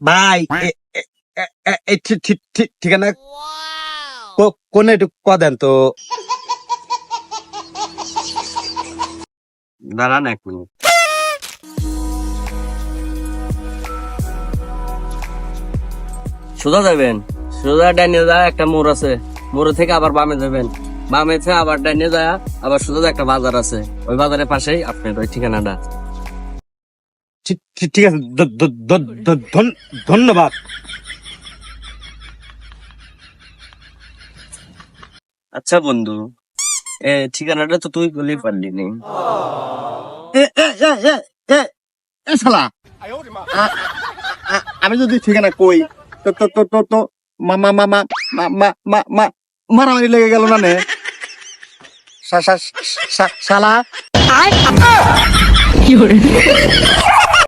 ভাই ঠিকানা কোন একটু কদেন তো। দাঁড়ান 1 মিনিট। সোজা যাবেন, সোজা ডাইনে যায় একটা মোড় আছে, মোড় থেকে আবার বামে যাবেন, বামে থেকে আবার ডাইনে যায় আবার সোজা একটা বাজার আছে, ওই বাজারের পাশেই আপনার ওই ঠিকানাটা। ঠিক আছে, ধন্যবাদ। আচ্ছা বন্ধু, ঠিকানাটা তো তুই বলেই পারলি নি। শালা, আমি যদি ঠিকানা কই তো তো তো তো তো মারামারি লেগে গেল না নে শালা।